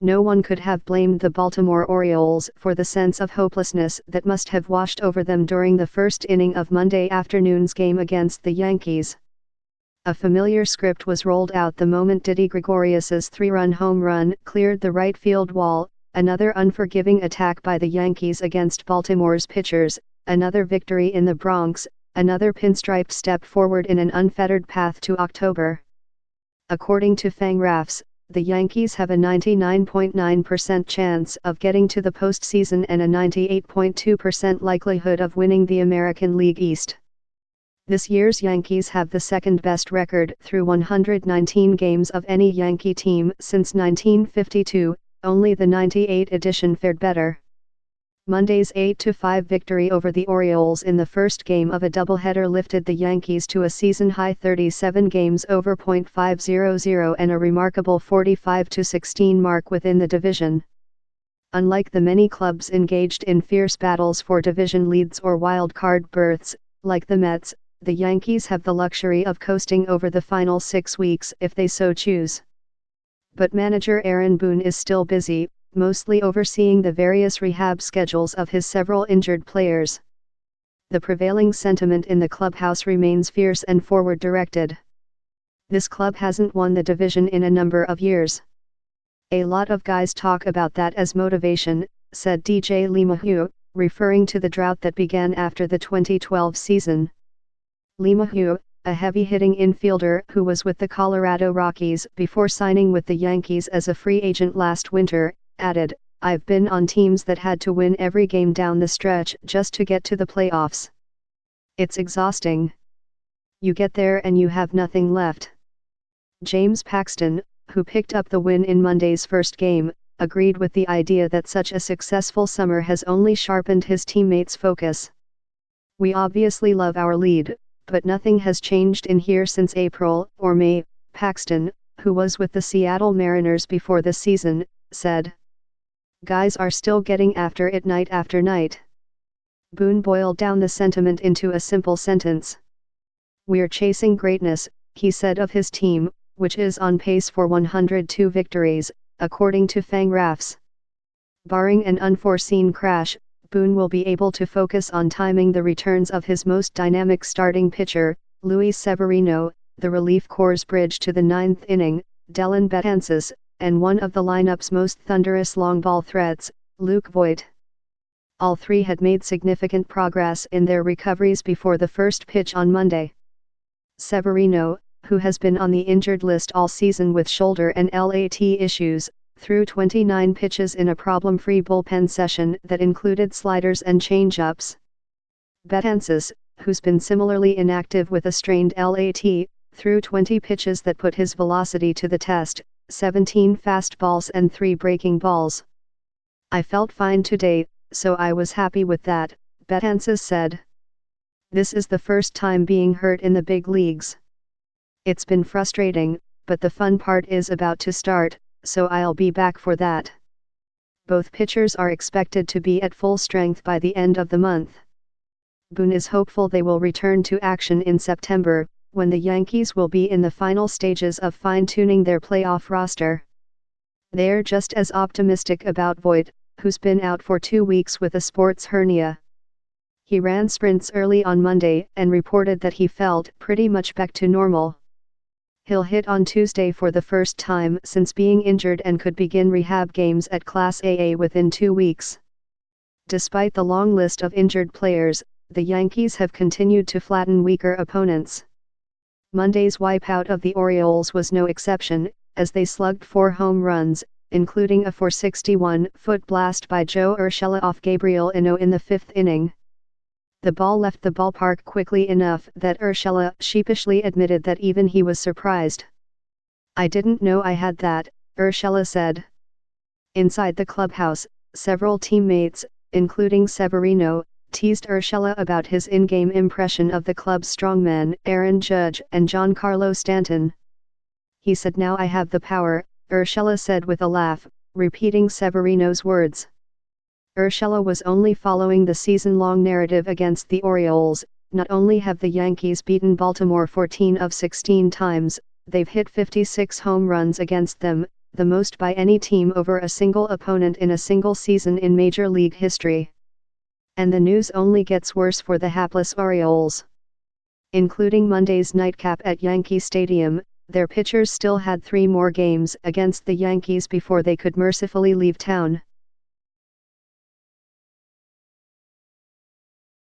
No one could have blamed the Baltimore Orioles for the sense of hopelessness that must have washed over them during the first inning of Monday afternoon's game against the Yankees. A familiar script was rolled out the moment Didi Gregorius's three-run home run cleared the right field wall, another unforgiving attack by the Yankees against Baltimore's pitchers, another victory in the Bronx, another pinstriped step forward in an unfettered path to October. According to Fangraphs, the Yankees have a 99.9% chance of getting to the postseason and a 98.2% likelihood of winning the American League East. This year's Yankees have the second-best record through 119 games of any Yankee team since 1952, only the '98 edition fared better. Monday's 8-5 victory over the Orioles in the first game of a doubleheader lifted the Yankees to a season-high 37 games over .500 and a remarkable 45-16 mark within the division. Unlike the many clubs engaged in fierce battles for division leads or wild card berths, like the Mets, the Yankees have the luxury of coasting over the final 6 weeks if they so choose. But manager Aaron Boone is still busy, mostly overseeing the various rehab schedules of his several injured players. The prevailing sentiment in the clubhouse remains fierce and forward-directed. This club hasn't won the division in a number of years. A lot of guys talk about that as motivation, said DJ LeMahieu, referring to the drought that began after the 2012 season. LeMahieu, a heavy-hitting infielder who was with the Colorado Rockies before signing with the Yankees as a free agent last winter, added, "I've been on teams that had to win every game down the stretch just to get to the playoffs. It's exhausting. You get there and you have nothing left." James Paxton, who picked up the win in Monday's first game, agreed with the idea that such a successful summer has only sharpened his teammates' focus. "We obviously love our lead, but nothing has changed in here since April or May," Paxton, who was with the Seattle Mariners before the season, said. "Guys are still getting after it night after night." Boone boiled down the sentiment into a simple sentence. "We're chasing greatness," he said of his team, which is on pace for 102 victories, according to Fangraphs. Barring an unforeseen crash, Boone will be able to focus on timing the returns of his most dynamic starting pitcher, Luis Severino, the relief corps' bridge to the ninth inning, Dellin Betances, and one of the lineup's most thunderous long ball threats, Luke Voit. All three had made significant progress in their recoveries before the first pitch on Monday. Severino, who has been on the injured list all season with shoulder and LAT issues, threw 29 pitches in a problem-free bullpen session that included sliders and changeups. Betances, who's been similarly inactive with a strained LAT, threw 20 pitches that put his velocity to the test, 17 fastballs and 3 breaking balls. "I felt fine today, so I was happy with that," Betances said. "This is the first time being hurt in the big leagues. It's been frustrating, but the fun part is about to start, so I'll be back for that." Both pitchers are expected to be at full strength by the end of the month. Boone is hopeful they will return to action in September, when the Yankees will be in the final stages of fine-tuning their playoff roster. They're just as optimistic about Voit, who's been out for 2 weeks with a sports hernia. He ran sprints early on Monday and reported that he felt pretty much back to normal. He'll hit on Tuesday for the first time since being injured and could begin rehab games at Class AA within 2 weeks. Despite the long list of injured players, the Yankees have continued to flatten weaker opponents. Monday's wipeout of the Orioles was no exception, as they slugged 4 home runs, including a 461-foot blast by Joe Urshela off Gabriel Ino in the 5th inning. The ball left the ballpark quickly enough that Urshela sheepishly admitted that even he was surprised. "I didn't know I had that," Urshela said. Inside the clubhouse, several teammates, including Severino, teased Urshela about his in-game impression of the club's strongmen Aaron Judge and Giancarlo Stanton. "He said, 'Now I have the power,'" Urshela said with a laugh, repeating Severino's words. Urshela was only following the season-long narrative against the Orioles. Not only have the Yankees beaten Baltimore 14 of 16 times, they've hit 56 home runs against them, the most by any team over a single opponent in a single season in Major League history. And the news only gets worse for the hapless Orioles. Including Monday's nightcap at Yankee Stadium, their pitchers still had 3 more games against the Yankees before they could mercifully leave town.